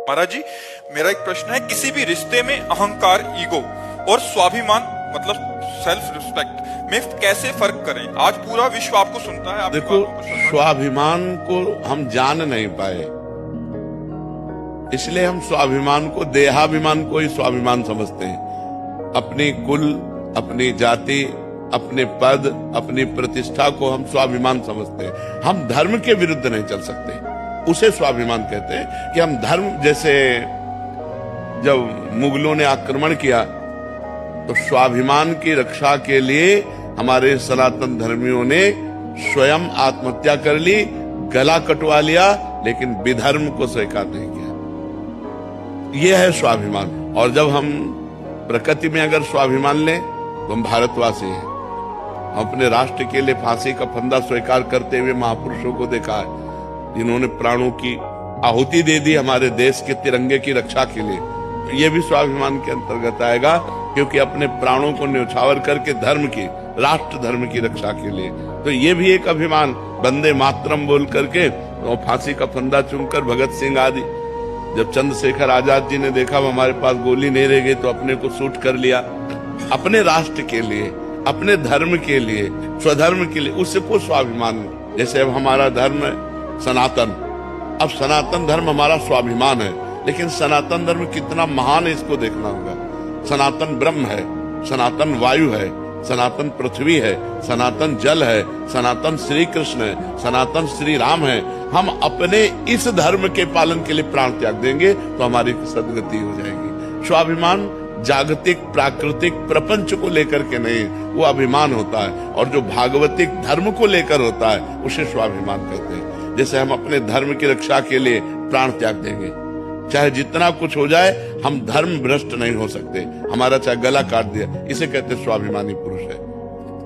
महाराज जी, मेरा एक प्रश्न है, किसी भी रिश्ते में अहंकार, ईगो और स्वाभिमान मतलब सेल्फ रिस्पेक्ट में कैसे फर्क करें? आज पूरा विश्व आपको सुनता है। देखो, स्वाभिमान को हम जान नहीं पाए, इसलिए हम स्वाभिमान को, देहाभिमान को ही स्वाभिमान समझते हैं। अपनी कुल, अपनी जाति, अपने पद, अपनी प्रतिष्ठा को हम स्वाभिमान समझते हैं। हम धर्म के विरुद्ध नहीं चल सकते, उसे स्वाभिमान कहते हैं। कि हम धर्म, जैसे जब मुगलों ने आक्रमण किया तो स्वाभिमान की रक्षा के लिए हमारे सनातन धर्मियों ने स्वयं आत्महत्या कर ली, गला कटवा लिया, लेकिन विधर्म को स्वीकार नहीं किया। यह है स्वाभिमान। और जब हम प्रकृति में अगर स्वाभिमान लें तो हम भारतवासी हैं। हम अपने राष्ट्र के लिए फांसी का फंदा स्वीकार करते हुए महापुरुषों को देखा है, जिन्होंने प्राणों की आहुति दे दी हमारे देश के तिरंगे की रक्षा के लिए। तो ये भी स्वाभिमान के अंतर्गत आएगा, क्योंकि अपने प्राणों को न्यौछावर करके धर्म की, राष्ट्र धर्म की रक्षा के लिए। तो ये भी एक अभिमान। वंदे मातरम बोल करके तो फांसी का फंदा चुनकर भगत सिंह आदि, जब चंद्रशेखर आजाद जी ने देखा हमारे पास गोली नहीं रह गई तो अपने को शूट कर लिया। अपने राष्ट्र के लिए, अपने धर्म के लिए, स्वधर्म के लिए, उसको स्वाभिमान। जैसे अब हमारा धर्म है सनातन, अब सनातन धर्म हमारा स्वाभिमान है, लेकिन सनातन धर्म कितना महान है इसको देखना होगा। सनातन ब्रह्म है, सनातन वायु है, सनातन पृथ्वी है, सनातन जल है, सनातन श्री कृष्ण है, सनातन श्री राम है। हम अपने इस धर्म के पालन के लिए प्राण त्याग देंगे तो हमारी सदगति हो जाएगी। स्वाभिमान जागतिक, प्राकृतिक, प्रपंच को लेकर के नहीं, वो अभिमान होता है। और जो भागवतिक धर्म को लेकर होता है उसे स्वाभिमान कहते हैं। जैसे हम अपने धर्म की रक्षा के लिए प्राण त्याग देंगे, चाहे जितना कुछ हो जाए, हम धर्म भ्रष्ट नहीं हो सकते। हमारा चाहे गला काट दिया, इसे कहते हैं स्वाभिमानी पुरुष है।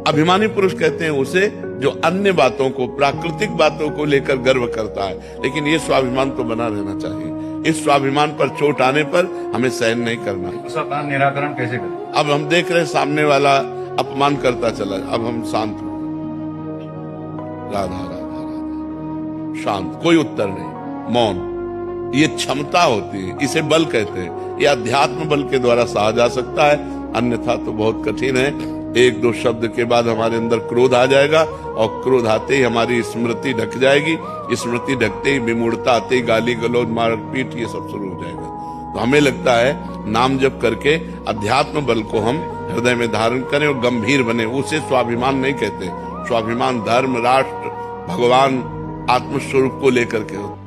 अभिमानी पुरुष कहते हैं उसे जो अन्य बातों को, प्राकृतिक बातों को लेकर गर्व करता है, लेकिन ये स्वाभिमान तो बना रहना चाहिए। इस स्वाभिमान पर चोट आने पर हमें सहन नहीं करना। उसका निराकरण कैसे करें? अब हम देख रहे हैं सामने वाला अपमान करता चला, अब हम शांत हो, राधा राधा राधा, शांत, कोई उत्तर नहीं, मौन। ये क्षमता होती है, इसे बल कहते हैं। ये अध्यात्म बल के द्वारा सहा जा सकता है, अन्यथा तो बहुत कठिन है। एक दो शब्द के बाद हमारे अंदर क्रोध आ जाएगा, और क्रोध आते ही हमारी स्मृति ढक जाएगी। स्मृति ढकते ही विमूढ़ता आते ही गाली गलौज, मारपीट, ये सब शुरू हो जाएगा। तो हमें लगता है नाम जप करके अध्यात्म बल को हम हृदय में धारण करें और गंभीर बने। उसे स्वाभिमान नहीं कहते। स्वाभिमान धर्म, राष्ट्र, भगवान, आत्मस्वरूप को लेकर के होता है।